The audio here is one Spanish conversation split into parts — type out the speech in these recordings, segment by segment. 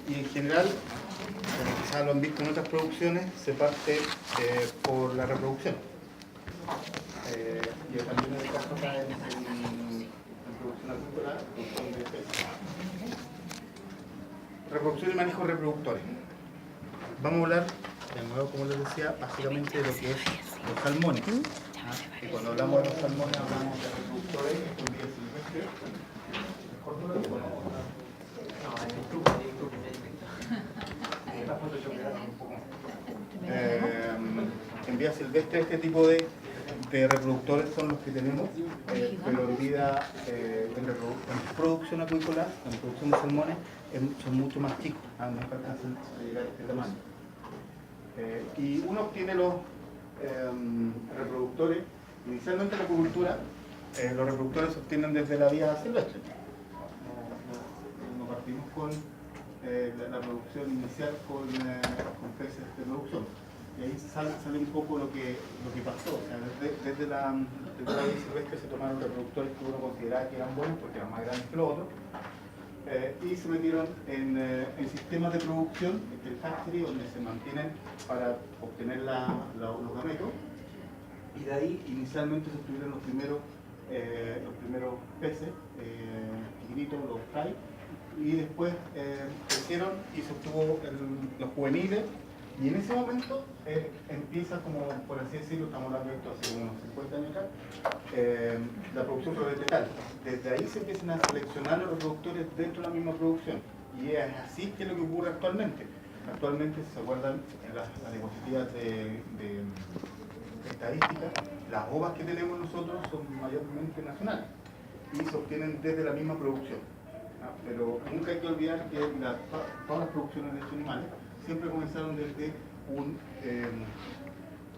y en general, quizás lo han visto en otras producciones, se parte por la reproducción. Y también en el caso acá en producción agrícola, producción de peces. Reproducción y manejo de reproductores. Vamos a hablar, de nuevo, como les decía, básicamente de lo que es los salmones. Y cuando hablamos de los salmones, hablamos de reproductores en vía silvestre. En vía silvestre este tipo de reproductores son los que tenemos, pero en vida en producción acuícola, en producción de salmones, son mucho más chicos, no alcanzan a llegar a este tamaño. Y uno obtiene los reproductores, inicialmente en la acuicultura, los reproductores se obtienen desde la vía silvestre. No partimos con la producción inicial con peces de producción. Y ahí sale un poco lo que pasó. O sea, desde la vía silvestre se tomaron reproductores que uno consideraba que eran buenos porque eran más grandes que los otros. Y se metieron en sistemas de producción, el hatchery, donde se mantienen para obtener los gametos. Y de ahí inicialmente se obtuvieron los primeros peces, chiquititos, los fry, y después crecieron y se obtuvo los juveniles. Y en ese momento empieza, como por así decirlo, estamos hablando de esto hace unos 50 años acá, la producción vegetal. Desde ahí se empiezan a seleccionar los reproductores dentro de la misma producción. Y es así que es lo que ocurre actualmente. Actualmente, si se acuerdan, en las diapositivas de estadísticas, las ovas que tenemos nosotros son mayormente nacionales y se obtienen desde la misma producción. Pero nunca hay que olvidar que todas las producciones de estos animales siempre comenzaron desde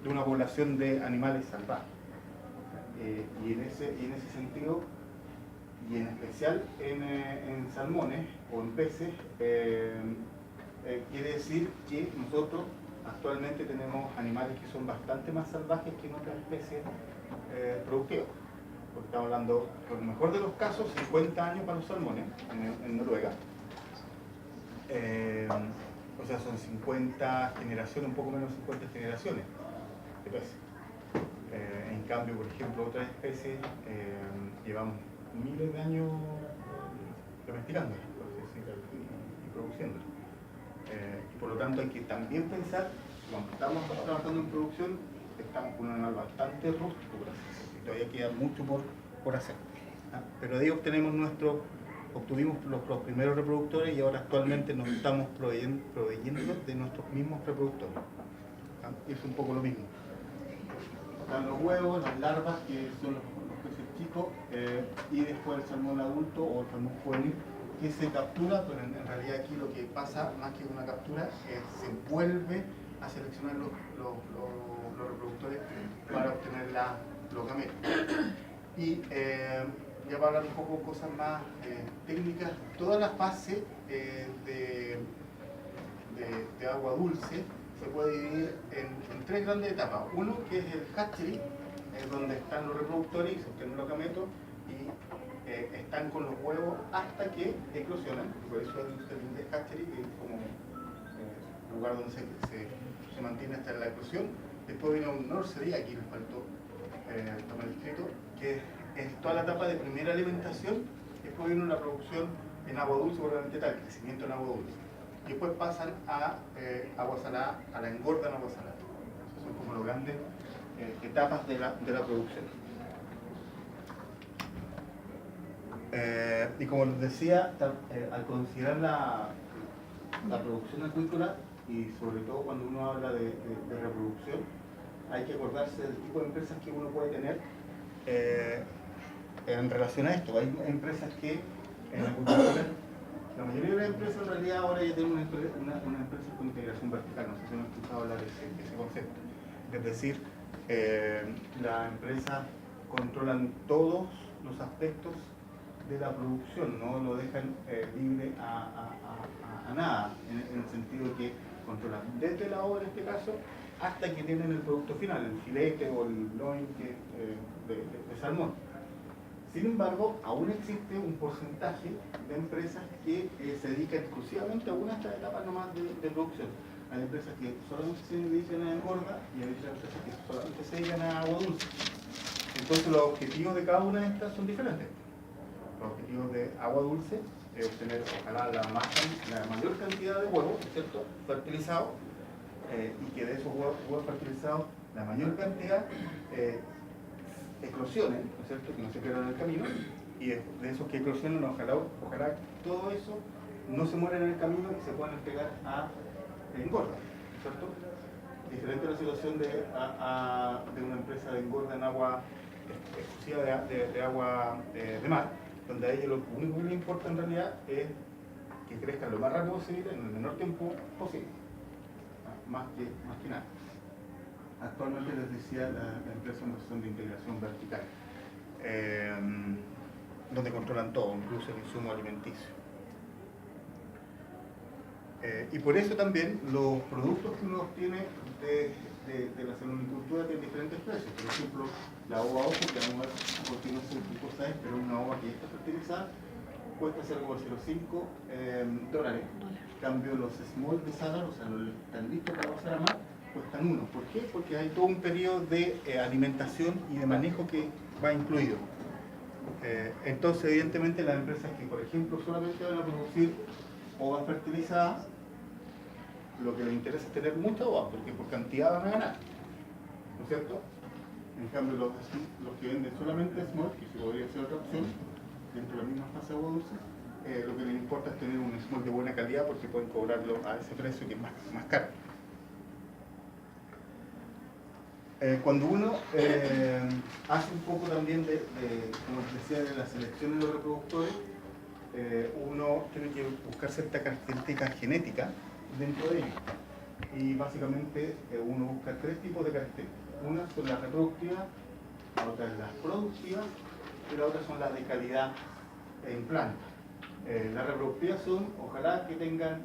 de una población de animales salvajes. Y en ese sentido, y en especial en salmones o en peces, quiere decir que nosotros actualmente tenemos animales que son bastante más salvajes que en otras especies productivas. Porque estamos hablando, por lo mejor de los casos, 50 años para los salmones en Noruega. O sea, son 50 generaciones, un poco menos de 50 generaciones de peces. En cambio, por ejemplo, otras especies llevamos miles de años domesticándolas, por así decirlo, y produciéndolas. Y por lo tanto hay que también pensar, cuando estamos trabajando en producción, estamos con un animal bastante rústico, por así decirlo, y todavía queda mucho por hacer. Pero de ahí obtuvimos los primeros reproductores y ahora actualmente nos estamos proveyendo de nuestros mismos reproductores. Y es un poco lo mismo. Están los huevos, las larvas, que son los peces chicos, y después el salmón adulto o el salmón juvenil, que se captura, pero en realidad aquí lo que pasa, más que una captura, es se vuelve a seleccionar los reproductores para obtener los gametos. Y ya para hablar un poco de cosas más técnicas, toda la fase de agua dulce se puede dividir en tres grandes etapas. Uno que es el hatchery, donde están los reproductores y se obtienen los gametos y están con los huevos hasta que eclosionan. Por eso el hatchery es como el lugar donde se mantiene hasta la eclosión. Después viene un nursery, aquí les faltó tomar el escrito, que es toda la etapa de primera alimentación. Después viene una producción en agua dulce, probablemente tal, crecimiento en agua dulce. Y después pasan a agua salada, a la engorda en agua salada. Esas son como las grandes etapas de la producción. Y como les decía, al considerar la producción acuícola, y sobre todo cuando uno habla de reproducción, hay que acordarse del tipo de empresas que uno puede tener en relación a esto. Hay empresas que en agricultura, la mayoría de las empresas en realidad ahora ya tienen una empresa con integración vertical. No sé si han escuchado hablar de ese concepto. Es decir, las empresas controlan todos los aspectos de la producción, no lo dejan libre a nada, en el sentido de que controlan desde la obra en este caso hasta que tienen el producto final, el filete o el loin de salmón. Sin embargo, aún existe un porcentaje de empresas que se dedican exclusivamente a una de estas etapas nomás de producción. Hay empresas que solamente se dedican a engorda y hay otras empresas que solamente se dedican a agua dulce. Entonces los objetivos de cada una de estas son diferentes. Los objetivos de agua dulce es obtener, ojalá, la mayor cantidad de huevos, ¿cierto?, fertilizados, y que de esos huevos fertilizados la mayor cantidad eclosionen, ¿no es cierto?, que no se pierdan en el camino, y de esos que eclosionan, ojalá todo eso no se muera en el camino y se puedan pegar a engorda, ¿no es cierto? Diferente a la situación de una empresa de engorda en agua exclusiva de agua de mar, donde a ellos lo único que les importa en realidad es que crezcan lo más rápido posible en el menor tiempo posible, más que nada. Actualmente les decía la empresa en posición de integración vertical, donde controlan todo, incluso el insumo alimenticio. Y por eso también los productos que uno obtiene de la salmonicultura tienen diferentes precios. Por ejemplo, la ova ojo, que vamos a ver por qué no sé qué cosa es, pero una ova que ya está fertilizada cuesta $0,05. En cambio, los small de salar, o sea, los que están listos para pasar a mar, cuestan 1. ¿Por qué? Porque hay todo un periodo de alimentación y de manejo que va incluido. Entonces, evidentemente, las empresas que, por ejemplo, solamente van a producir ovas fertilizadas, lo que les interesa es tener mucha ova, porque por cantidad van a ganar, ¿no es cierto? En cambio, los que venden solamente small, que se podría ser otra opción, dentro de la misma fase de agua dulce, lo que les importa es tener un small de buena calidad, porque pueden cobrarlo a ese precio que es más caro. Cuando uno hace un poco también como les decía, de la selección de los reproductores, uno tiene que buscar ciertas características genéticas dentro de ellos. Y básicamente uno busca 3 tipos de características. Una son las reproductivas, la otra es las productivas y la otra son las de calidad en planta. Las reproductivas son, ojalá que tengamos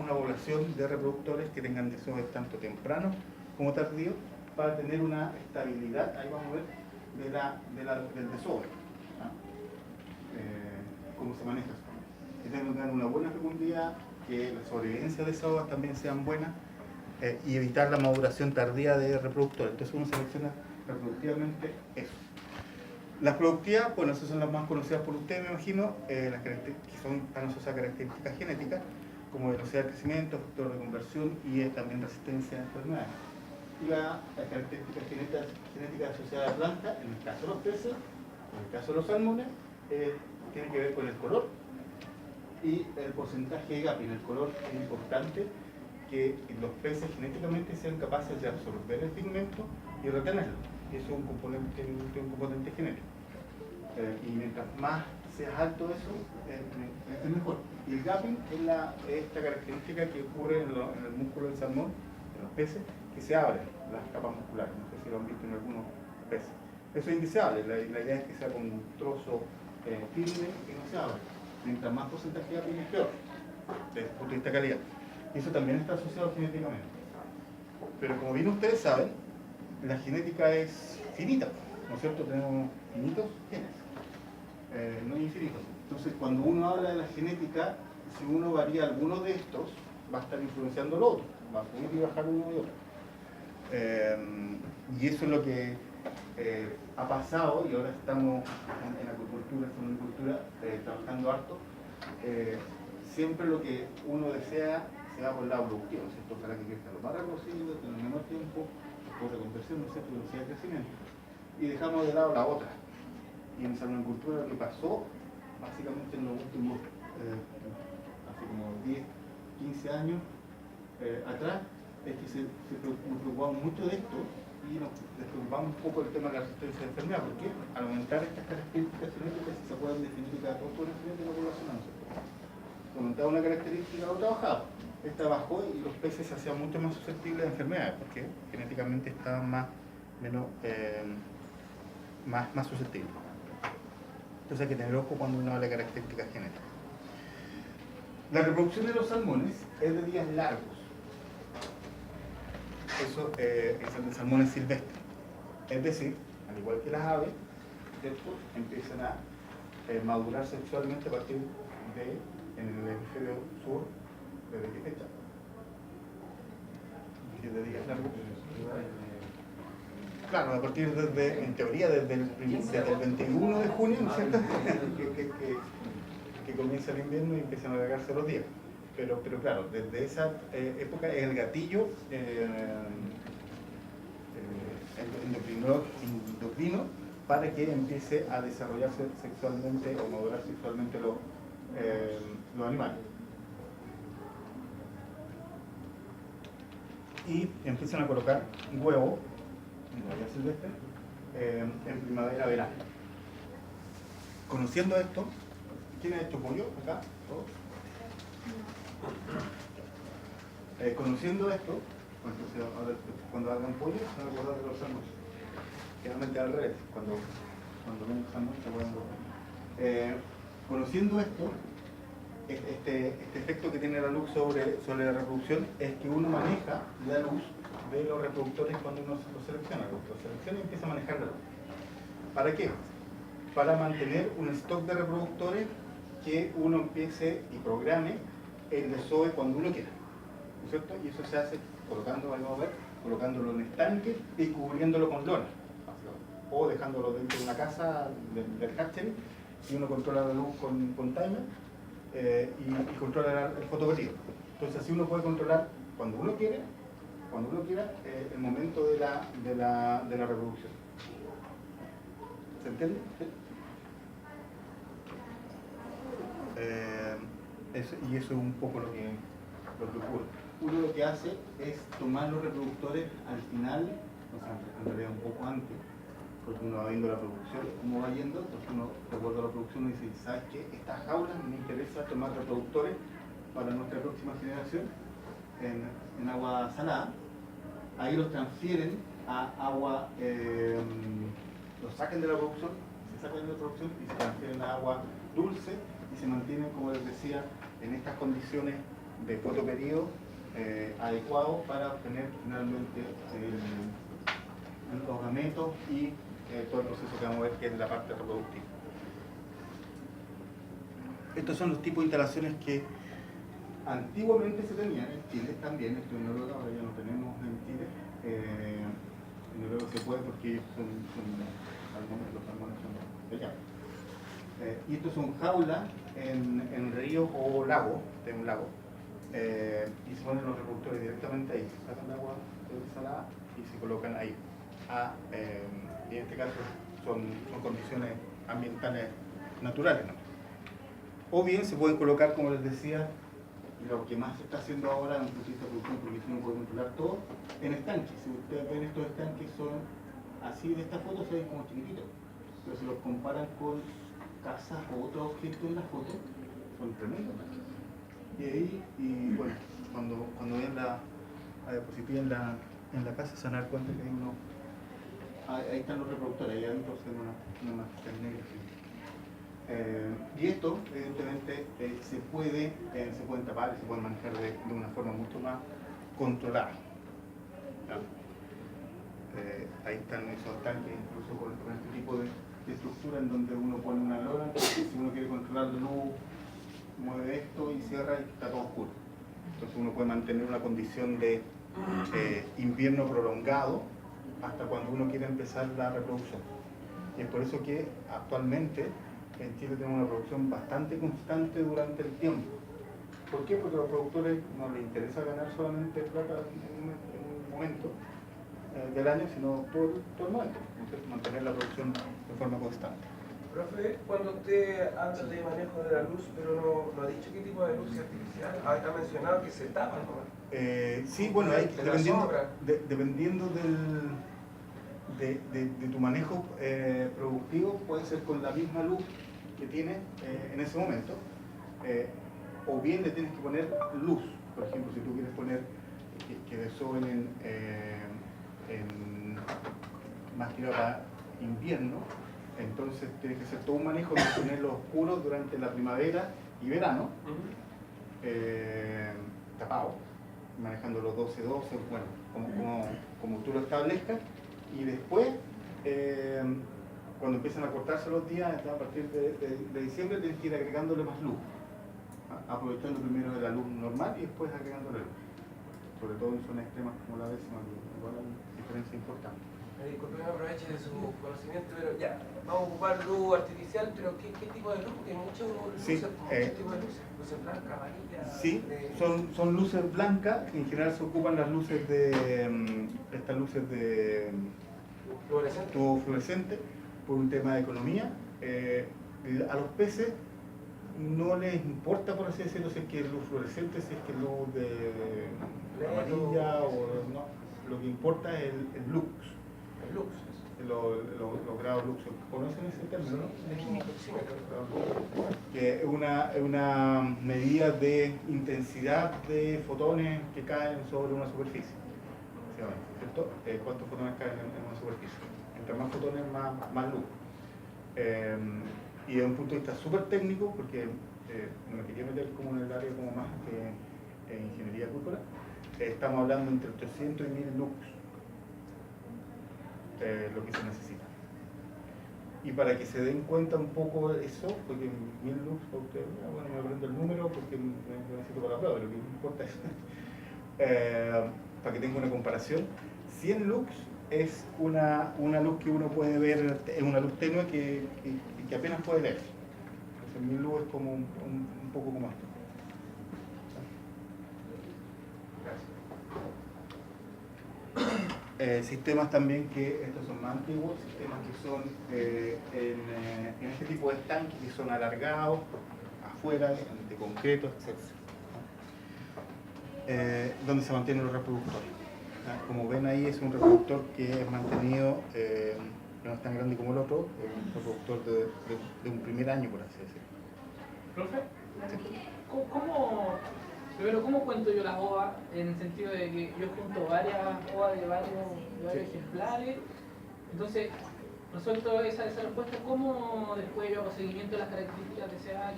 una población de reproductores que tengan desove tanto tempranos como tardíos, para tener una estabilidad, ahí vamos a ver, del desove, cómo se maneja eso. Que tengan una buena fecundidad, que la sobrevivencia de esas ovas también sean buenas, y evitar la maduración tardía de reproductores. Entonces uno selecciona reproductivamente eso. Las productivas, bueno, esas son las más conocidas por ustedes, me imagino, las que están asociadas a características genéticas, como velocidad de crecimiento, factor de conversión y también resistencia a enfermedades. Y las características genéticas asociadas a la planta, en el caso de los peces, en el caso de los salmones, tiene que ver con el color y el porcentaje de GAPI. En el color es importante que los peces genéticamente sean capaces de absorber el pigmento y retenerlo. Eso es un componente genético. Y mientras más sea alto eso, es mejor. Y el gapping es esta característica que ocurre en el músculo del salmón, en los peces, que se abren las capas musculares. No sé si lo han visto en algunos peces. Eso es indeseable. La idea es que sea con un trozo firme que no se abre. Mientras más porcentaje de gapping es peor, desde el punto de vista de calidad. Y eso también está asociado genéticamente. Pero como bien ustedes saben, la genética es finita, ¿no es cierto? Tenemos finitos genes, no infinitos. Entonces, cuando uno habla de la genética, si uno varía alguno de estos, va a estar influenciando al otro, va a subir y bajar uno y otro. Y eso es lo que ha pasado, y ahora estamos en acuicultura, en agricultura, trabajando harto. Siempre lo que uno desea se va por el lado productivo, ¿no es cierto? Para que crezca lo más rápido posible, en el menor tiempo, por la conversión, ¿no es cierto?, velocidad de crecimiento. Y dejamos de lado la otra. Y en salmonicultura lo que pasó, básicamente en los últimos, hace como 10, 15 años atrás, es que nos preocupamos mucho de esto y nos despreocupamos un poco del tema de la resistencia de enfermedad, porque al aumentar estas características genéticas, si se pueden definir cada componente de la población, ¿no es cierto? Aumentaba una característica, la otra bajaba. Esta bajó y los peces se hacían mucho más susceptibles a enfermedades, porque genéticamente estaban más susceptibles. Entonces hay que tener ojo cuando uno habla de características genéticas. La reproducción de los salmones es de días largos. Eso es el de salmones silvestres. Es decir, al igual que las aves, ¿cierto? Empiezan a madurar sexualmente a partir de, en el hemisferio sur, ¿desde qué fecha? 7 días largos. Claro, a partir en teoría, desde el 21 de junio, ¿no es cierto? que comienza el invierno y empiezan a alargarse los días. Pero claro, desde esa época es el gatillo endocrino para que empiece a desarrollarse sexualmente o madurar sexualmente los animales. Y empiezan a colocar huevos en la vida silvestre en primavera-verano. Conociendo esto, ¿quién ha hecho pollo acá? ¿Todos? Conociendo esto, entonces, ahora, cuando hagan pollo, se van a acordar de los sándwiches. Generalmente al revés, cuando ven los sándwiches se pueden volver. Conociendo esto, este efecto que tiene la luz sobre la reproducción es que uno maneja la luz de los reproductores cuando uno los selecciona. Los selecciona y empieza a manejar la luz. ¿Para qué? Para mantener un stock de reproductores que uno empiece y programe el desove cuando uno quiera, ¿no es cierto? Y eso se hace colocándolo en estanque y cubriéndolo con lona, o dejándolo dentro de una casa del hatchery, y uno controla la luz con timer y controla el fotoperíodo. Entonces así uno puede controlar cuando uno quiera el momento de la reproducción. ¿Se entiende? ¿Sí? Y eso es un poco lo que ocurre. Uno lo que hace es tomar los reproductores al final, o sea, en realidad un poco antes, porque uno va viendo la producción, cómo va yendo, entonces uno, de acuerdo a la producción, uno dice, ¿sabes qué? Estas jaulas me interesa tomar reproductores para nuestra próxima generación en agua salada. Ahí los transfieren a agua, los sacan de la producción, se sacan de la producción y se transfieren a agua dulce y se mantienen, como les decía, en estas condiciones de fotoperíodo adecuados para obtener finalmente los gametos y todo el proceso que vamos a ver, que es la parte reproductiva. Estos son los tipos de instalaciones que antiguamente se tenían en Chile también. Esto en Noruega, ahora ya no tenemos en Chile. En Noruega se puede porque los salmones son de allá. Y estos son jaulas en ríos o lagos, de un lago, y se ponen los reproductores directamente ahí, se sacan el agua salada y se colocan ahí. Y en este caso son condiciones ambientales naturales, ¿no? O bien se pueden colocar, como les decía, lo que más se está haciendo ahora en un proceso de producción, porque si uno puede controlar todo, en estanques. Si ustedes ven, estos estanques son así, de esta foto se ven como chiquititos, pero si los comparan con casas o otros objetos en la foto, son tremendos. Y ahí, bueno, cuando vean la diapositiva en la casa, se van a dar cuenta que hay uno. Ahí están los reproductores, ahí adentro se ven una mancha negra. Y esto, evidentemente, se pueden tapar y se pueden manejar de una forma mucho más controlada. Ahí están esos tanques, incluso con este tipo de estructura en donde uno pone una lona, si uno quiere controlar la luz, mueve esto y cierra y está todo oscuro. Entonces uno puede mantener una condición de invierno prolongado hasta cuando uno quiere empezar la reproducción. Y es por eso que actualmente en Chile tenemos una producción bastante constante durante el tiempo. ¿Por qué? Porque a los productores no les interesa ganar solamente plata en un momento del año, sino todo el momento. Entonces, mantener la producción de forma constante. Profe, cuando usted habla de manejo de la luz, pero no ha dicho qué tipo de luz artificial, ha mencionado que se tapa, ¿no? Sí, bueno, dependiendo de tu manejo productivo, puede ser con la misma luz que tienes en ese momento, o bien le tienes que poner luz. Por ejemplo, si tú quieres poner que desoven más tirado para invierno, entonces tienes que hacer todo un manejo de tenerlos oscuros durante la primavera y verano, tapado, manejando los 12-12, bueno, como tú lo establezcas, y después cuando empiezan a cortarse los días, a partir de diciembre tienes que ir agregándole más luz, aprovechando primero de la luz normal y después agregándole luz. Sobre todo en zonas extremas como la décima, igual hay diferencia importante. Disculpe, me aproveche de su conocimiento, pero ya, vamos a ocupar luz artificial, pero ¿qué tipo de luz? Porque hay muchos tipos de luces, luces blancas, amarillas. Sí, son luces blancas, en general se ocupan las luces estas luces de tubo fluorescente, por un tema de economía. A los peces no les importa, por así decirlo, si es que es luz fluorescente, si es que es luz de amarilla o no. Lo que importa es el lux. El lux. Los grados lux. ¿Conocen ese término? Sí, que es una medida de intensidad de fotones que caen sobre una superficie. ¿Cierto? ¿Cuántos fotones caen en una superficie? Entre más fotones, más luz. Y desde un punto de vista súper técnico, porque no me quería meter como en el área como más que ingeniería acuícola, estamos hablando entre 800 y 1000 lux, lo que se necesita. Y para que se den cuenta un poco de eso, porque 1000 lux, bueno, me aprendo el número porque lo necesito para la prueba, pero lo que me importa es, para que tenga una comparación, 100 lux es una luz que uno puede ver, es una luz tenue que apenas puede leer. Entonces 1000 lux es como un poco como esto. Sistemas también que, estos son más antiguos, sistemas que son en este tipo de estanques que son alargados, afuera, de concreto, etc. Donde se mantienen los reproductores. Como ven ahí, es un reproductor que es mantenido, no es tan grande como el otro, es un reproductor de un primer año, por así decirlo. ¿Profe? Sí. Primero, ¿cómo cuento yo las OVA? En el sentido de que yo junto varias OVA de varios ejemplares. Entonces, resuelto esa respuesta, ¿cómo después yo hago seguimiento de las características de CA?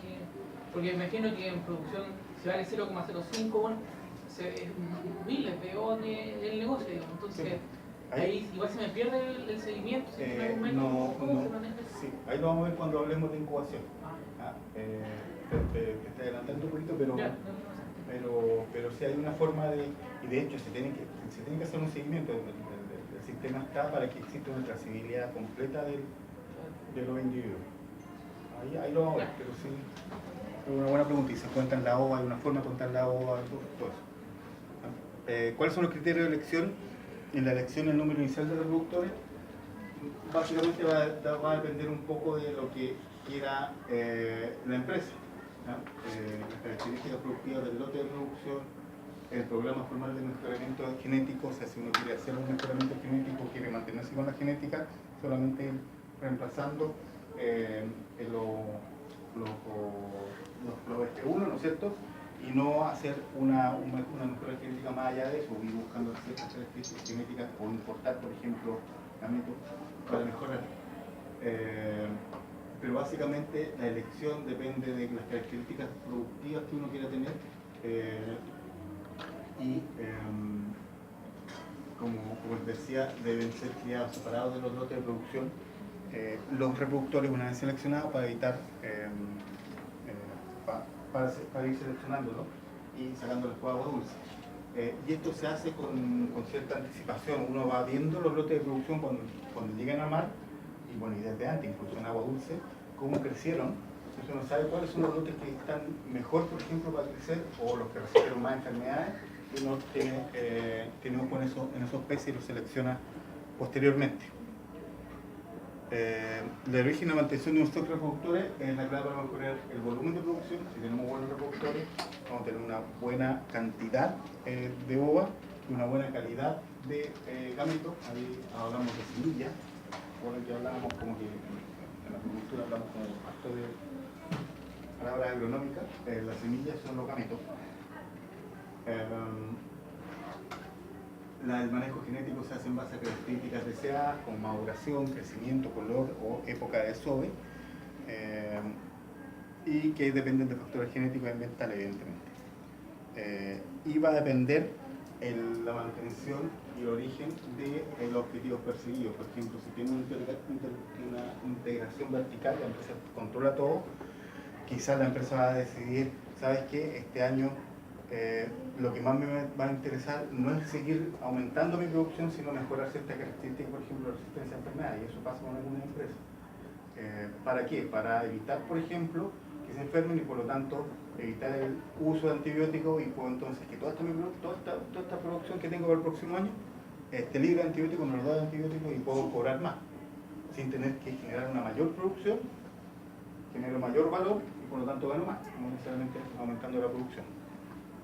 Porque me imagino que en producción se vale 0,05, bueno, es miles de OVA el negocio, digamos. Entonces, sí. Ahí igual se me pierde el seguimiento. ¿Cómo se maneja eso? Sí, ahí lo vamos a ver cuando hablemos de incubación. Te está adelantando un poquito, pero sí hay una forma de, y de hecho se tiene que hacer un seguimiento, el sistema está para que exista una trazabilidad completa de los individuos. Ahí lo vamos a ver, pero sí, es una buena pregunta, y se cuenta en la OVA, hay una forma de contar la OVA, todo eso. ¿Cuáles son los criterios de elección? En la elección el número inicial de reproductores, básicamente va a depender un poco de lo que quiera la empresa. Las características productivas del lote de producción, el programa formal de mejoramiento genético, o sea, si uno quiere hacer un mejoramiento genético, quiere mantenerse con la genética, solamente reemplazando los FP1, ¿no es cierto? Y no hacer una mejora genética más allá de eso, ir buscando ciertas características genéticas o importar, por ejemplo, gametos para mejorar. Pero básicamente la elección depende de las características productivas que uno quiera tener como les decía, deben ser criados separados de los lotes de producción. Los reproductores, una vez seleccionados, para evitar para ir seleccionándolo y sacando las agua dulce. Y esto se hace con cierta anticipación. Uno va viendo los lotes de producción cuando llegan a mar, y bueno, y desde antes, incluso en agua dulce, cómo crecieron. Entonces uno sabe cuáles son los lotes que están mejor, por ejemplo, para crecer, o los que recibieron más enfermedades, y uno tiene ojo en esos peces y los selecciona posteriormente. El origen y mantención de un stock de reproductores es la clave para mejorar el volumen de producción. Si tenemos buenos reproductores, vamos a tener una buena cantidad de ova y una buena calidad de gametos. Ahí hablamos de semillas, por el que hablábamos como que en la agricultura hablamos como harto de palabras agronómicas. Las semillas son los gametos. El manejo genético se hace en base a características deseadas como maduración, crecimiento, color o época de desove, y que dependen de factores genéticos y ambientales, evidentemente. Y va a depender la mantención y el origen de los objetivos perseguidos. Por ejemplo, si tiene una integración vertical, la empresa controla todo, quizás la empresa va a decidir, ¿sabes qué? Este año lo que más me va a interesar no es seguir aumentando mi producción, sino mejorar ciertas características, por ejemplo, la resistencia a enfermedades, y eso pasa con algunas empresas. ¿Para qué? Para evitar, por ejemplo, que se enfermen y por lo tanto evitar el uso de antibióticos, y puedo entonces que toda esta producción que tengo para el próximo año esté libre de antibióticos, me lo doy de antibióticos y puedo cobrar más, sin tener que generar una mayor producción, genero mayor valor y por lo tanto gano más, no necesariamente aumentando la producción.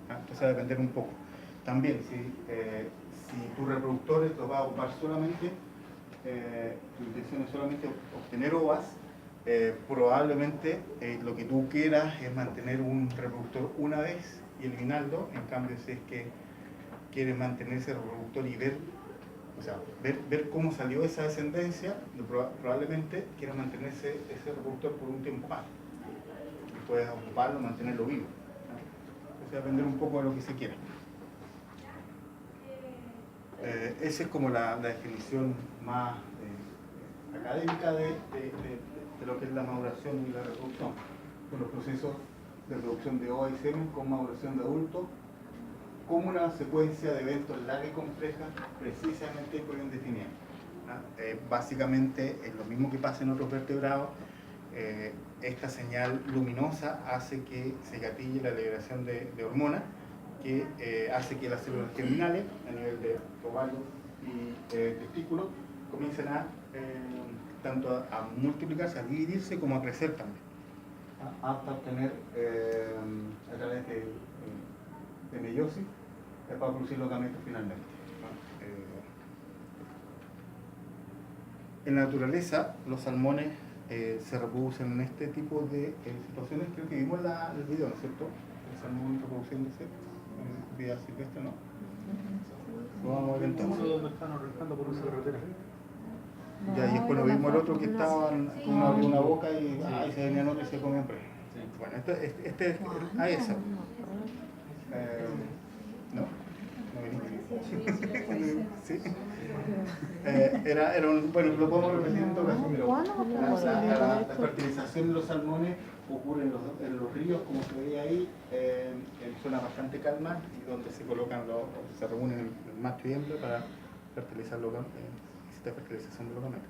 Entonces va a depender un poco. También, si tus reproductores los vas a ocupar solamente, tu intención es solamente obtener ovas, probablemente lo que tú quieras es mantener un reproductor una vez y eliminarlo. En cambio, si es que quieres mantener ese reproductor y ver cómo salió esa descendencia, probablemente quieras mantener ese reproductor por un tiempo más y puedes ocuparlo, mantenerlo vivo. Entonces va a depender un poco de lo que se quiera. Esa es como la definición más académica de lo que es la maduración y la reproducción, con los procesos de producción de ova y semen con maduración de adultos, como una secuencia de eventos larga y compleja, precisamente por bien definida. Básicamente es lo mismo que pasa en otros vertebrados. Esta señal luminosa hace que se gatille la liberación de hormonas, que hace que las células germinales a nivel de ovario y testículos comiencen tanto a multiplicarse, a dividirse, como a crecer también, hasta obtener a través de meiosis para producir los gametos finalmente. En la naturaleza, los salmones se reproducen en este tipo de situaciones. Creo que vimos el video, ¿no es cierto? El salmón reproduciéndose en vida silvestre, ¿no? Lo vamos a ver entonces. ¿Donde están arrancando por esa carretera? Ya, y después lo vimos el otro que estaban, uno abrió una boca y se venían otros y se comían preso. Bueno, este a esa. ¿No? ¿No viniste? Sí. Era bueno, lo podemos repetir en todo caso, pero la fertilización de los salmones ocurre en los ríos, como se veía ahí, en zonas bastante calmas, y donde se colocan se reúnen el macho y hembra para fertilizar esta fertilización de los gametos.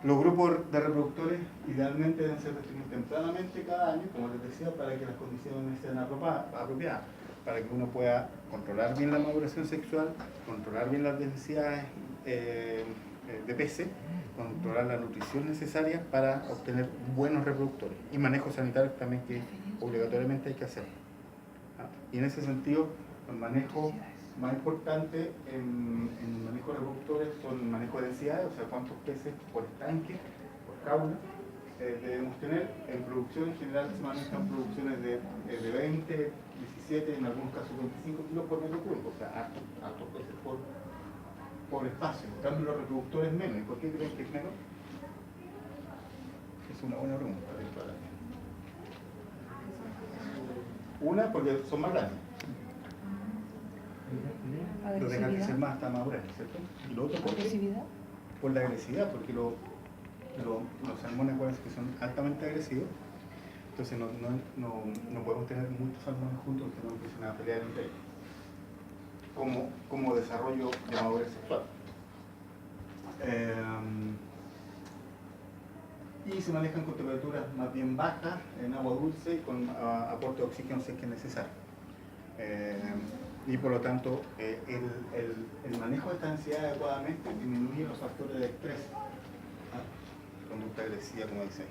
Los grupos de reproductores idealmente deben ser definidos tempranamente cada año, como les decía, para que las condiciones sean apropiadas, para que uno pueda controlar bien la maduración sexual, controlar bien las necesidades de peces, controlar la nutrición necesaria para obtener buenos reproductores, y manejos sanitarios también que obligatoriamente hay que hacer. Y en ese sentido, el manejo más importante en manejo de reproductores son el manejo de densidades, o sea, cuántos peces por estanque, por jaula, debemos tener. En producción en general se manejan producciones de 20, 17, en algunos casos 25 kilos por metro cúbico, o sea, hartos peces por espacio. En cambio, los reproductores menos. ¿Y por qué creen que es menos? Es una buena pregunta. Una, porque son más grandes. Lo dejan crecer más hasta madurar, ¿cierto? Y lo otro, ¿por qué? Por la agresividad, porque los salmones que son altamente agresivos, entonces no podemos tener muchos salmones juntos que no empiecen a pelear entre ellos, como desarrollo de madurez sexual. Y se manejan con temperaturas más bien bajas, en agua dulce, con aporte de oxígeno si es que es necesario. Y por lo tanto, el manejo de esta densidad adecuadamente disminuye los factores de estrés, conducta agresiva, como dice ahí.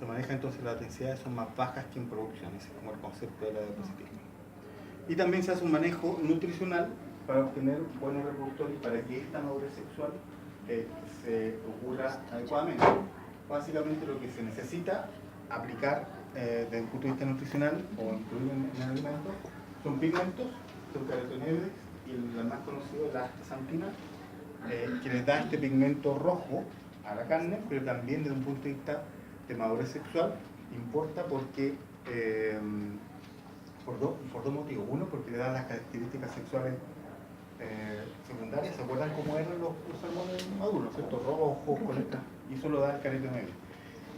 Se maneja entonces, las densidades son más bajas que en producción, ese es como el concepto de la depositismo. Y también se hace un manejo nutricional para obtener buenos reproductores y para que esta madurez sexual se ocurra adecuadamente. Básicamente lo que se necesita aplicar desde el punto de vista nutricional o incluir en el alimento son pigmentos, son carotenoides, y el más conocido es la astaxantina, que les da este pigmento rojo a la carne, pero también desde un punto de vista de madurez sexual importa, porque por dos motivos. Uno, porque le dan las características sexuales secundarias. ¿Se acuerdan cómo eran los hormonas maduros, ¿no es cierto? Rojos, con estas, y eso lo da el carete medio.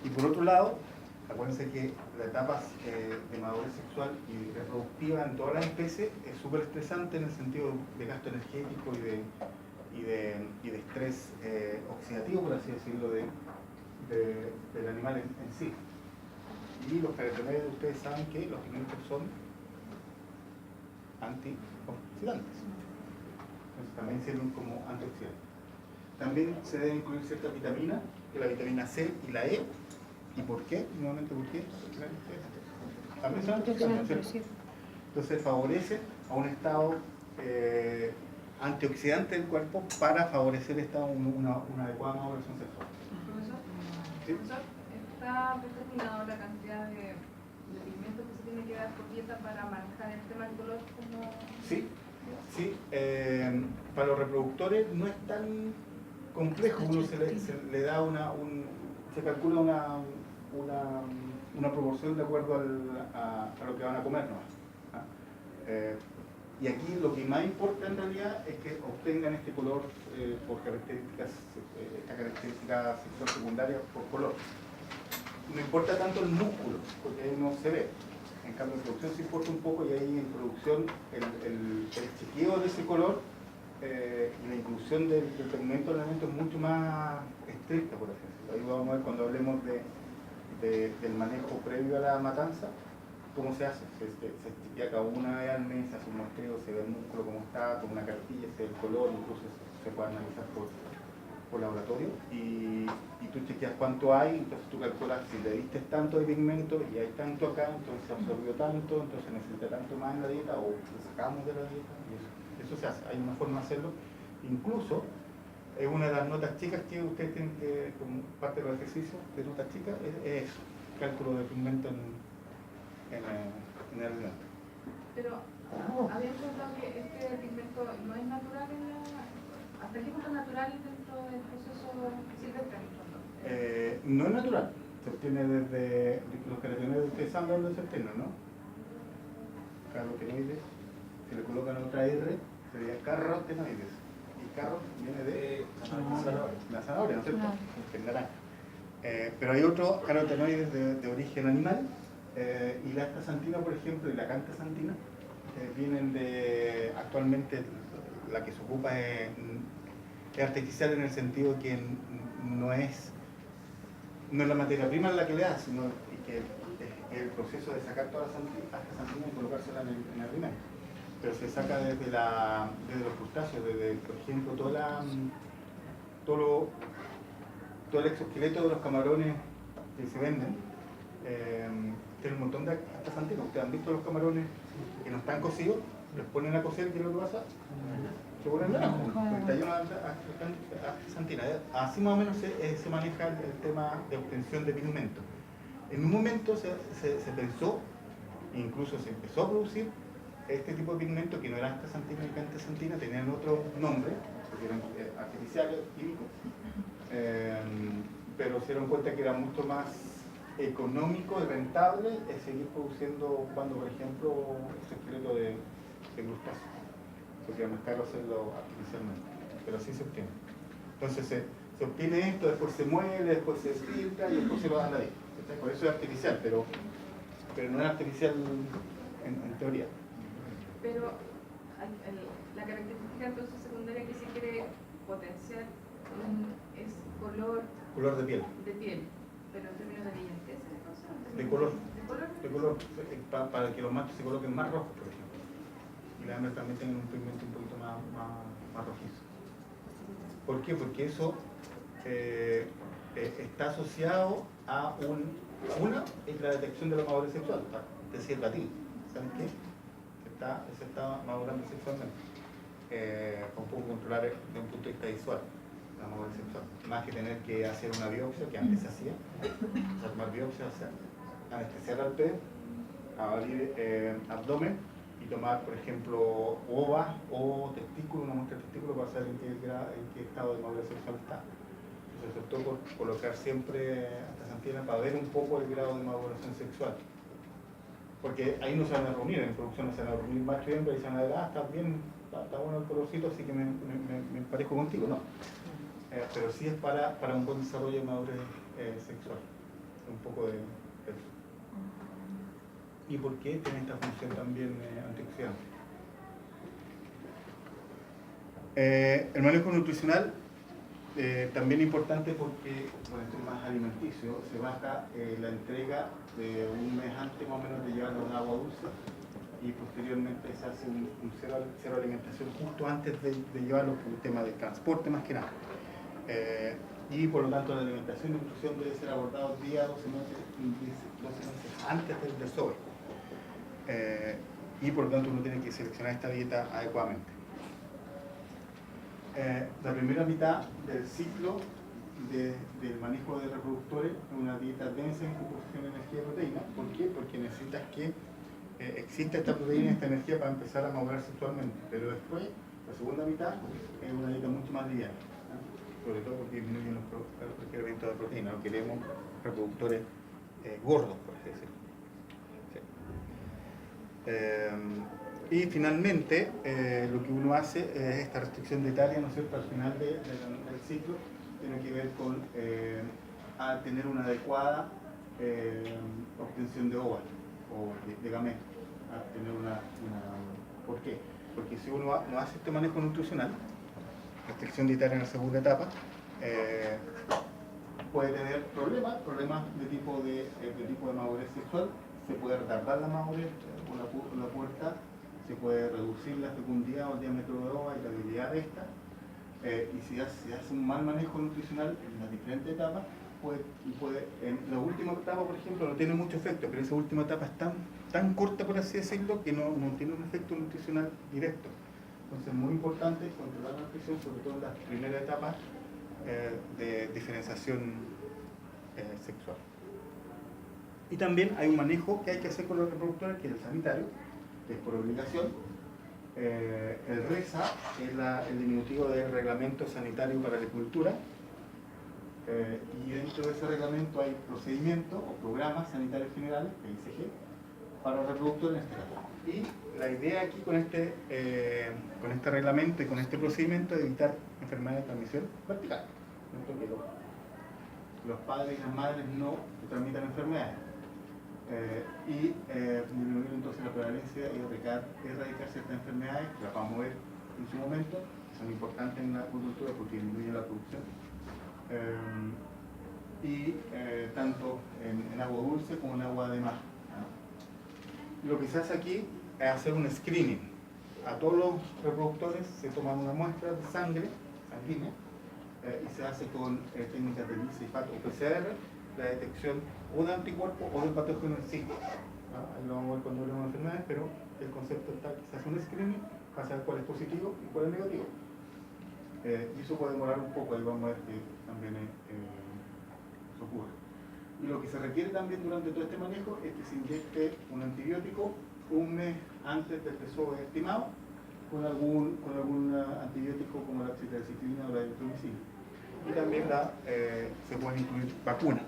Y por otro lado, acuérdense que la etapa de madurez sexual y reproductiva en todas las especies es súper estresante en el sentido de gasto energético y de estrés oxidativo, por así decirlo, del animal en sí. Y los carotenóides, ustedes saben que los pigmentos son antioxidantes. Entonces también sirven como antioxidantes. También se deben incluir ciertas vitaminas, que la vitamina C y la E. ¿Y por qué? Nuevamente, ¿por qué? También son antioxidantes, ¿cierto? Entonces favorece a un estado antioxidante del cuerpo para favorecer una adecuada maduración sexual. Profesor, ¿Sí? profesor, ¿está determinado la cantidad de pigmentos que se tiene que dar por dieta para manejar el tema del color como...? Sí, sí. Para los reproductores no es tan complejo. Uno se le da se calcula una proporción de acuerdo a lo que van a comer, ¿no? Y aquí lo que más importa en realidad es que obtengan este color por esta característica sexual secundaria por color. No importa tanto el músculo, porque ahí no se ve. En cambio, en producción sí importa un poco, y ahí en producción el chequeo de ese color y la inclusión del pigmento en el elemento es mucho más estricta, por así decirlo. Ahí vamos a ver cuando hablemos del manejo previo a la matanza, cómo se hace. Se chequea cada una vez al mes, se hace un muestreo, se ve el músculo cómo está, con una cartilla, se ve el color, incluso se puede analizar por laboratorio, y tú chequeas cuánto hay, entonces tú calculas si le diste tanto de pigmento y hay tanto acá, entonces se absorbió tanto, entonces necesita tanto más en la dieta, o lo sacamos de la dieta, y eso se hace. Hay una forma de hacerlo. Incluso es una de las notas chicas que ustedes tienen que, como parte de los ejercicios de notas chicas, es eso, cálculo de pigmento en el alimento. Pero habían contado que este pigmento no es natural ¿hasta qué punto es natural dentro del proceso silvestre? No es natural, se obtiene desde los carotenoides. Ustedes saben dónde se obtienen, ¿no? Carotenoides, si le colocan otra R, sería carotenoides. Y carro viene de la zanahoria, ¿no es cierto? El naranja. Pero hay otros carotenoides de origen animal, y la astaxantina, por ejemplo, y la cantaxantina vienen actualmente la que se ocupa es artificial, en el sentido que no es la materia prima la que le da, sino que el proceso de sacar toda la astaxantina y colocársela en el alimento. Pero se saca desde los crustáceos, desde, por ejemplo, todo el exoesqueleto de los camarones que se venden. Tiene un montón de astaxantina. Ustedes han visto los camarones que no están cocidos, los ponen a cocer, ¿qué es lo que pasa? Se vuelven naranjos, está lleno de astaxantina. Así más o menos se maneja el tema de obtención de pigmento. En un momento se pensó, incluso se empezó a producir este tipo de pigmento que no era astaxantina ni cantaxantina, tenían otro nombre, porque eran artificiales, químicos, pero se dieron cuenta que era mucho más económico y rentable seguir produciendo, ocupando, por ejemplo, este esqueleto de crustáceos, porque es más caro hacerlo artificialmente, pero así se obtiene. Entonces se obtiene esto, después se muele, después se filtra y después se lo dan a la dieta. Por eso es artificial, pero no es artificial en teoría. Pero la característica entonces secundaria que se quiere potenciar es color de piel. Pero en términos de brillantez, entonces. De color, para que los machos se coloquen más rojos, por ejemplo. Y las hembras también tienen un pigmento un poquito más rojizo. ¿Por qué? Porque eso está asociado a una es la detección de la madurez sexual. Te sirve a ti. ¿Sabes qué? Se está madurando sexualmente. Un poco controlar desde un punto de vista visual la madurez sexual. Más que tener que hacer una biopsia, que antes se hacía, tomar biopsia, anestesiar al pez, abrir abdomen y tomar, por ejemplo, ovas o testículo, una muestra de testículo, para saber en qué estado de madurez sexual está. Entonces se optó por colocar siempre astaxantina para ver un poco el grado de maduración sexual. porque ahí no se van a reunir, en producción no se van a reunir macho y hembra y se van a decir, está bien, está bueno el colorcito, así que me parezco contigo, no. Pero sí es para un buen desarrollo de madurez sexual, un poco de eso. ¿Y por qué tiene esta función también antioxidante? El manejo nutricional también importante porque, bueno, esto es más alimenticio, se baja la entrega de un mes antes más o menos de llevarlo en agua dulce y posteriormente se hace un cero alimentación justo antes de llevarlo por el tema del transporte más que nada. Y por lo tanto la alimentación y nutrición debe ser abordado día 12 meses antes del desove. Y por lo tanto uno tiene que seleccionar esta dieta adecuadamente. La primera mitad del ciclo del manejo de reproductores es una dieta densa en composición de energía y proteína. ¿Por qué? Porque necesitas que exista esta proteína y esta energía para empezar a madurar sexualmente. Pero después, la segunda mitad es una dieta mucho más liviana, ¿no? Sobre todo porque disminuyen los requerimientos de proteína. No queremos reproductores gordos, por así decirlo. Sí. Y finalmente, lo que uno hace es esta restricción dietaria, ¿no es cierto?, al final del ciclo, tiene que ver con a tener una adecuada obtención de óvulos o de gametos. ¿Por qué? Porque si uno no hace este manejo nutricional, restricción dietaria en la segunda etapa, puede tener problemas de tipo de madurez sexual, se puede retardar la madurez o la pubertad, se puede reducir la fecundidad o el diámetro de ova y la habilidad de esta, y si se hace un mal manejo nutricional en las diferentes etapas, en la última etapa, por ejemplo, no tiene mucho efecto, pero esa última etapa es tan corta, por así decirlo, que no tiene un efecto nutricional directo. Entonces es muy importante controlar la nutrición, sobre todo en las primeras etapas de diferenciación sexual. Y también hay un manejo que hay que hacer con los reproductores, que es el sanitario, que es por obligación. El RESA es el diminutivo del Reglamento Sanitario para la Agricultura, y dentro de ese reglamento hay procedimientos o programas sanitarios generales, PICG, para reproductores en este caso. Y la idea aquí con este reglamento y con este procedimiento es evitar enfermedades de transmisión vertical, ¿no? Que los padres y las madres no transmitan enfermedades. Y disminuir entonces la prevalencia y erradicar ciertas enfermedades que las vamos a ver en su momento, que son importantes en la agricultura porque disminuyen la producción, tanto en agua dulce como en agua de mar, ¿no? Lo que se hace aquí es hacer un screening. A todos los reproductores se toman una muestra de sangre sanguínea y se hace con técnicas de ELISA, IFAT o PCR la detección o de anticuerpos o del patógeno en sí. Ahí lo vamos a ver cuando hablemos de enfermedades, pero el concepto está que se hace un screening para saber cuál es positivo y cuál es negativo. Y eso puede demorar un poco, ahí vamos a ver que también eso ocurre. Y lo que se requiere también durante todo este manejo es que se inyecte un antibiótico un mes antes del desove estimado con algún antibiótico como la citraciclina o la eritromicina. Y también se pueden incluir vacunas.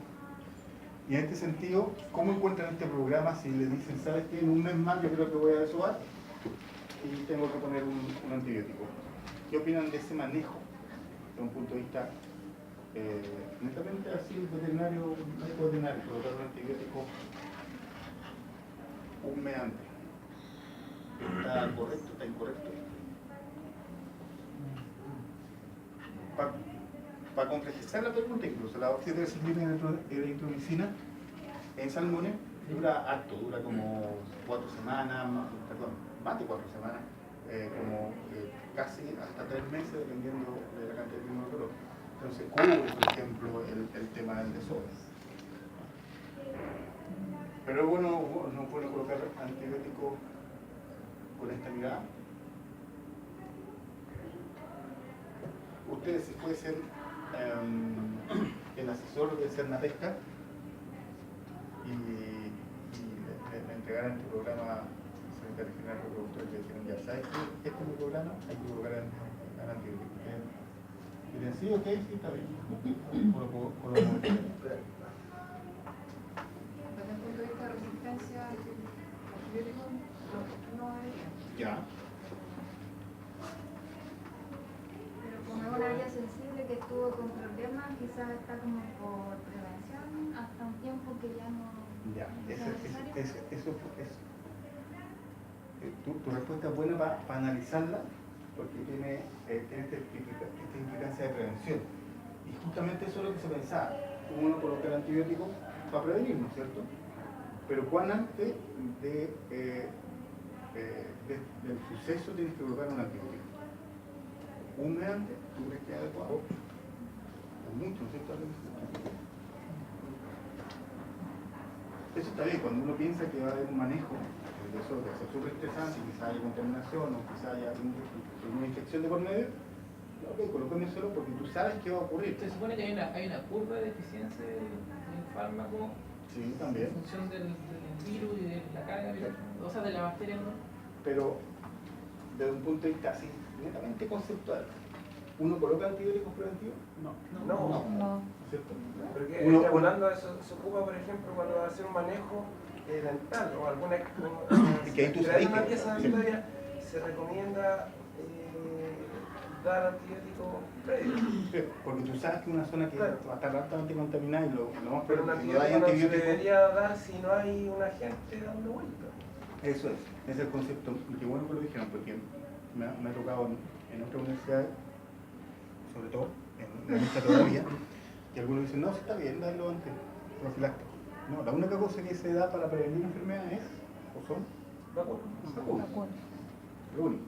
Y en este sentido, ¿cómo encuentran este programa si le dicen, sabes que en un mes más yo creo que voy a desovar y tengo que poner un antibiótico? ¿Qué opinan de ese manejo desde un punto de vista netamente así veterinario, médico veterinario, colocar un antibiótico un mes antes? ¿Está correcto? ¿Está incorrecto? Para complejizar la pregunta, incluso la oxidrociclina y eritromicina en salmones dura harto, dura como 4 semanas, más de 4 semanas, casi hasta 3 meses, dependiendo de la cantidad de inmunocolor. Entonces cubre, por ejemplo, el tema del desove. Pero es bueno, no pueden colocar antibióticos con esta mirada. Ustedes, si fuesen el asesor de Cernapesca y le entregaran este programa sanitario general reproductor, le dijeron, ya sabes que este es mi programa, hay que colocar al antibiótico. Y le decían, sí, ok, sí, está bien. Desde el punto de vista de resistencia, Ya. Pero como es un área sensible que estuvo con problemas, quizás está como por prevención hasta un tiempo que ya no Ya, sea necesario. Tu respuesta es buena para analizarla porque tiene esta implicancia de prevención. Y justamente eso es lo que se pensaba. Uno coloca el antibiótico para prevenir, ¿no es cierto? Pero cuán antes del suceso tienes que colocar un antibiótico. Un mes antes, ¿tú crees que es adecuado? O mucho, ¿no es cierto? Eso está bien, cuando uno piensa que va a haber un manejo de eso, de ser súper estresante, quizá haya contaminación o quizá haya una infección de por medio, ok, colócame solo porque tú sabes qué va a ocurrir. Se supone que hay una curva de eficiencia del fármaco Sí, también. en función del virus y de la carga viral, o sea, de la bacteria, ¿no? Pero desde un punto de vista así, netamente conceptual, ¿uno coloca antibióticos preventivos? No. ¿No es cierto? Porque Uno- extrapolando eso se ocupa, por ejemplo, cuando va a hacer un manejo dental o alguna Es que ahí tú crear sabes una que- pieza sí. dentaria, se recomienda dar antibióticos previos. Sí, porque tú sabes que una zona que Claro. va a estar altamente contaminada y lo más Pero un probable es que no hay antibiótico no se antibióticos. debería dar si no hay un agente dando vuelta. Eso es el concepto, y qué bueno que lo dijeron, porque me ha tocado en otras universidades, sobre todo en esta todavía, y algunos dicen, no, sí está bien, dale antes, profiláctico. No, la única cosa que se da para prevenir enfermedades o son vacunas. Lo único.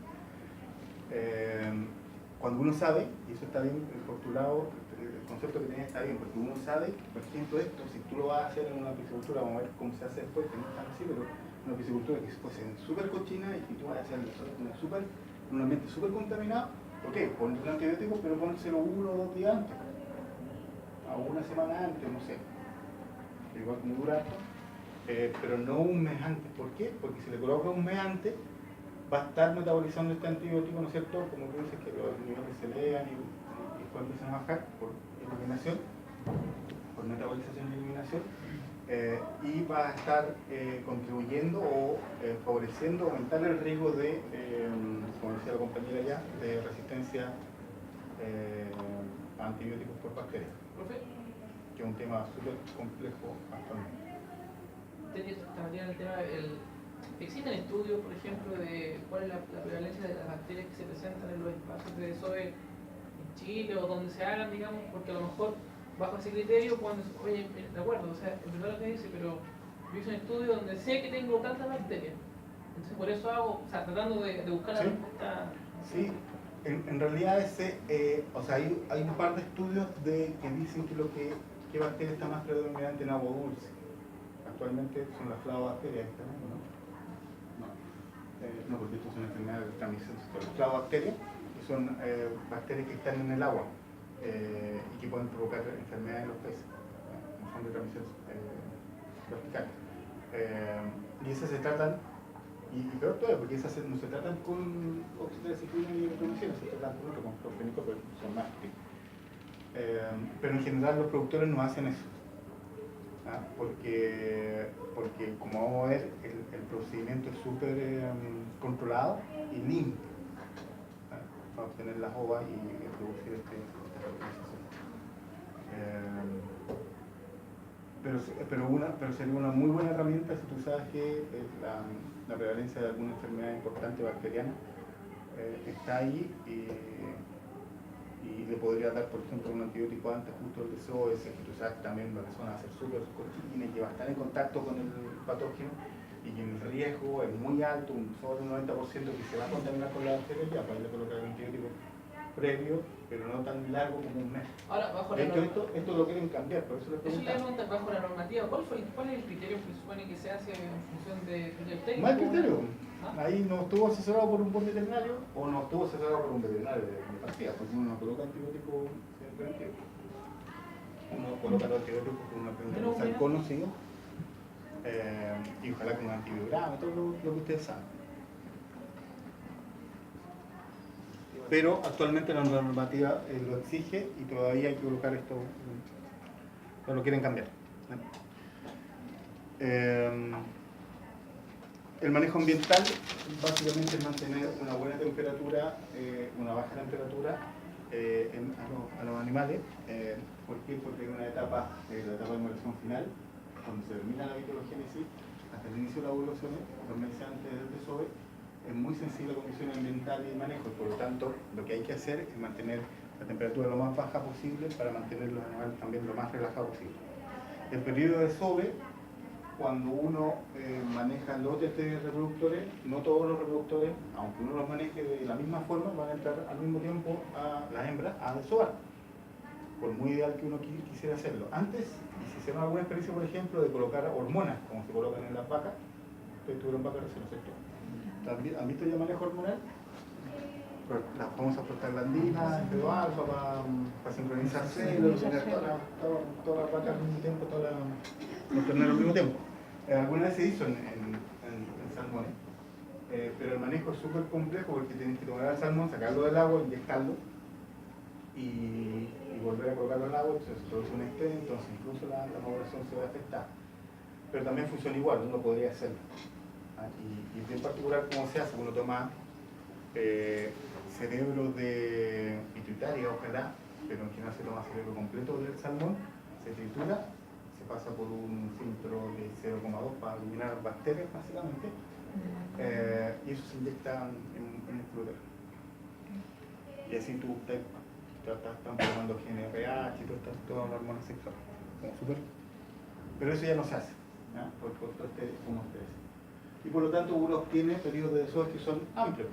Cuando uno sabe, y eso está bien por tu lado, el concepto que tenés está bien, porque uno sabe, por ejemplo, esto, si tú lo vas a hacer en una piscicultura, vamos a ver cómo se hace después, que no es tan así, pero una piscicultura que fuese súper cochina y tú vas a hacer en un ambiente súper contaminado, ok, ponle un antibiótico, pero pónselo 1 o 2 días antes, a una semana antes, no sé, igual como dura esto, pero no un mes antes. ¿Por qué? Porque si le colocas un mes antes, va a estar metabolizando este antibiótico, ¿no es cierto? Como tú dices, que los niveles se elevan y después empiezan a bajar por eliminación, por metabolización y eliminación, y va a estar contribuyendo o favoreciendo, aumentar el riesgo de, como decía la compañera ya, de resistencia a antibióticos por bacterias, Profe, que es un tema súper complejo actualmente. también el tema, ¿existen estudios, por ejemplo, de cuál es la prevalencia de las bacterias que se presentan en los espacios de SOE en Chile o donde se hagan, digamos? Porque a lo mejor bajo ese criterio, cuando, oye, de acuerdo, o sea, es verdad lo que dice, pero yo hice un estudio donde sé que tengo tantas bacterias. Entonces por eso hago, o sea, tratando de buscar la Sí. respuesta. Sí, en realidad o sea, hay un par de estudios que dicen que bacteria está más predominante en agua dulce. Actualmente son las flavobacterias, ¿no? No, porque estas son enfermedades de transmisión sexual. Las flavobacterias, que son bacterias que están en el agua y que pueden provocar enfermedades en los peces, no son de transmisión vertical. Y esas se tratan, y peor todavía, porque esas no se tratan con oxitociclina y erytromicina, se tratan con otro, con clorfénico, pero son más estrictos. Pero en general los productores no hacen eso. Porque como vamos a ver, el procedimiento es súper controlado y limpio para obtener las ovas y producir esta fertilización. Pero sería una muy buena herramienta si tú sabes que la prevalencia de alguna enfermedad importante bacteriana está ahí y le podría dar, por ejemplo, un antibiótico antes justo del SOS, que tú sabes que también la persona va a ser súper cochina y que va a estar en contacto con el patógeno y que el riesgo es muy alto, sobre un 90% que se va a contaminar con la bacteria, ya para colocar el antibiótico previo, pero no tan largo como un mes. Ahora, bajo De la hecho, norma- esto lo quieren cambiar, por eso les Eso le preguntaba. pregunta, bajo la normativa, ¿cuál es el criterio que se supone que se hace en función de criterio técnico? No hay criterio. ¿Ah? Ahí no estuvo asesorado por un buen veterinario o no estuvo asesorado por un veterinario de partida, porque uno no coloca antibióticos preventivo. Uno coloca los antibióticos con una preventivo conocido y ojalá con un antibiograma, todo lo que ustedes saben. Pero actualmente la normativa lo exige y todavía hay que colocar esto, no lo quieren cambiar. el manejo ambiental básicamente es mantener una buena temperatura, una baja temperatura a los animales. ¿Por qué? Porque hay una etapa, la etapa de maduración final, cuando se termina la vitologénesis, hasta el inicio de la ovulación, los meses antes del desove, es muy sensible a condiciones ambientales y manejo, y por lo tanto lo que hay que hacer es mantener la temperatura lo más baja posible para mantener los animales también lo más relajados posible. El periodo de desove, cuando uno maneja lotes de reproductores, no todos los reproductores, aunque uno los maneje de la misma forma, van a entrar al mismo tiempo a las hembras a desovar, por muy ideal que uno quisiera hacerlo. Antes, y si se da alguna experiencia, por ejemplo, de colocar hormonas, como se colocan en las vacas, ustedes tuvieron vacas recién, ¿no es cierto? ¿Han visto ya manejo hormonal? Las famosas prostaglandinas, P2 alfa, para sincronizar celos, tener todas las vacas al mismo tiempo, los terneros al mismo tiempo. Alguna vez se hizo en salmones, pero el manejo es súper complejo porque tienes que tomar al salmón, sacarlo del agua, inyectarlo y volver a colocarlo al agua, entonces se produce un estrés, entonces incluso la maduración se ve afectada. Pero también funciona igual, uno podría hacerlo. Y bien particular cómo se hace, uno toma cerebro de pituitaria, ojalá, pero en general se toma cerebro completo del salmón, se tritura, se pasa por un filtro de 0,2 para eliminar bacterias básicamente, y eso se inyecta en el flúor. Y así tú están formando GNRH y todas las hormonas sexuales, como súper. Pero eso ya no se hace, ¿ya? Por todo este como estrés. Y por lo tanto uno obtiene periodos de desove que son amplios.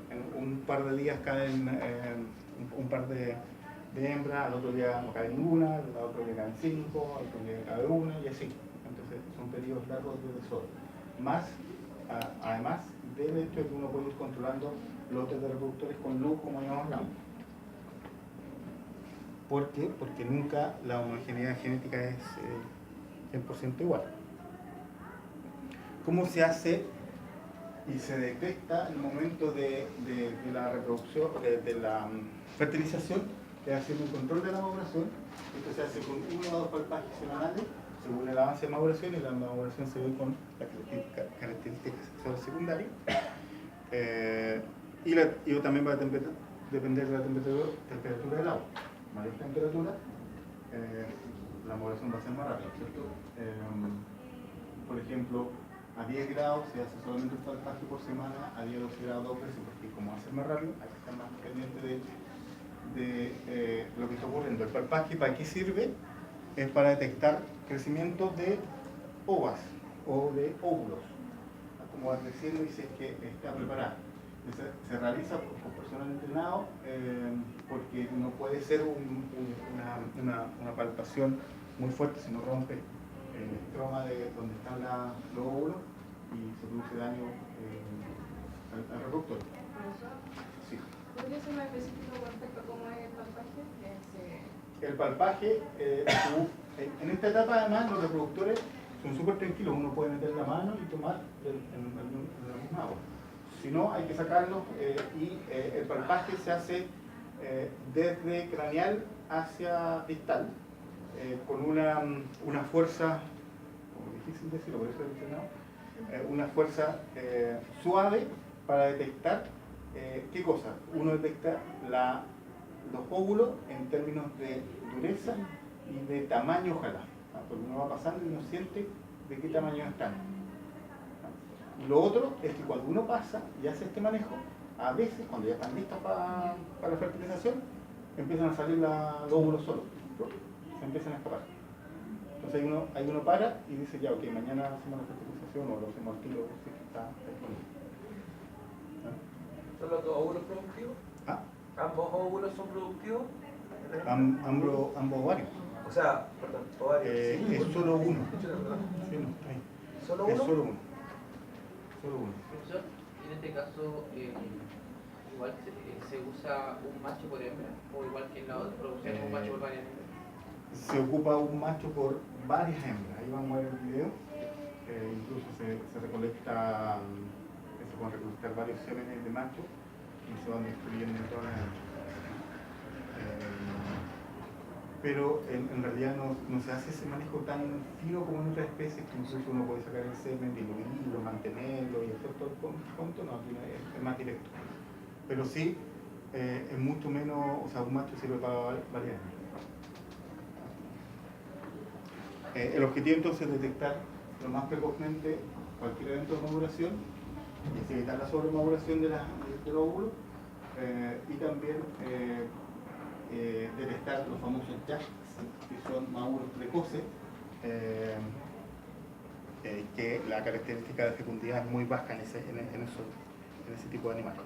En un par de días caen un par de hembras, al otro día no cae ninguna, al otro día caen 5, al otro día cae una y así. Entonces son periodos largos de desove. Más, además del hecho de que uno puede ir controlando lotes de reproductores con luz, como ya hablamos. ¿Por qué? Porque nunca la homogeneidad genética es 100% igual. ¿Cómo se hace y se detecta el momento de la reproducción, de la fertilización? Es haciendo un control de la maduración. Esto se hace con 1 a 2 palpajes semanales, según el avance de maduración, y la maduración se ve con las características sexuales secundarias. Y también va a depender de la temperatura del agua. Mayor temperatura, la maduración va a ser más rápida, ¿cierto? Por ejemplo, a 10 grados se hace solamente un palpaje por semana, a 10 a 12 grados 2 veces, porque como va a ser más rápido, hay que estar más pendiente de lo que está ocurriendo. El palpaje, ¿para qué sirve? Es para detectar crecimiento de ovas o de óvulos, como vas diciendo, y si es que está preparada. Se realiza por personal entrenado porque no puede ser una palpación muy fuerte, si no rompe el estroma de donde están los óvulos y se produce daño al reproductor. Sí. ¿Podría ser más específico con respecto a cómo es el palpaje? El palpaje, en esta etapa además los reproductores son súper tranquilos, uno puede meter la mano y tomar en la misma agua. Si no, hay que sacarlo y el palpaje se hace desde craneal hacia distal con una fuerza, como difícil decirlo, por eso he mencionado, una fuerza suave para detectar ¿qué cosa? Uno detecta los óvulos en términos de dureza y de tamaño, ojalá, porque uno va pasando y uno siente de qué tamaño están. Lo otro es que cuando uno pasa y hace este manejo, a veces cuando ya están listas para la fertilización, empiezan a salir los óvulos solos, se empiezan a escapar. Entonces ahí uno para y dice, ya, ok, mañana hacemos la fertilización o lo hacemos al tiro, si está disponible. ¿Son los dos óvulos productivos? ¿Ah? ¿Ambos óvulos son productivos? Ambos ovarios. O sea, perdón, ovarios. Es solo uno. Sí, no, está ahí. ¿Solo Es uno? solo uno. Solo uno. Profesor, en este caso, igual se usa un macho por hembra, o igual que en la otra producción un macho por varias hembras. Se ocupa un macho por varias hembras. Ahí vamos a ver el video. Incluso se recolecta, se pueden recolectar varios semenes de macho y se van distribuyendo en todas las hembras. pero en realidad no se hace ese manejo tan fino como en otras especies, que incluso uno puede sacar el semen, diluirlo, mantenerlo y hacer todo el cuento, no, aquí es más directo. Pero sí, es mucho menos, o sea, un macho sirve para variar. El objetivo entonces es detectar lo más precozmente cualquier evento de maduración y así evitar la sobremaduración del óvulo, y también detectar los famosos JAK, que son maduros precoces, que la característica de fecundidad es muy baja en ese tipo de animales.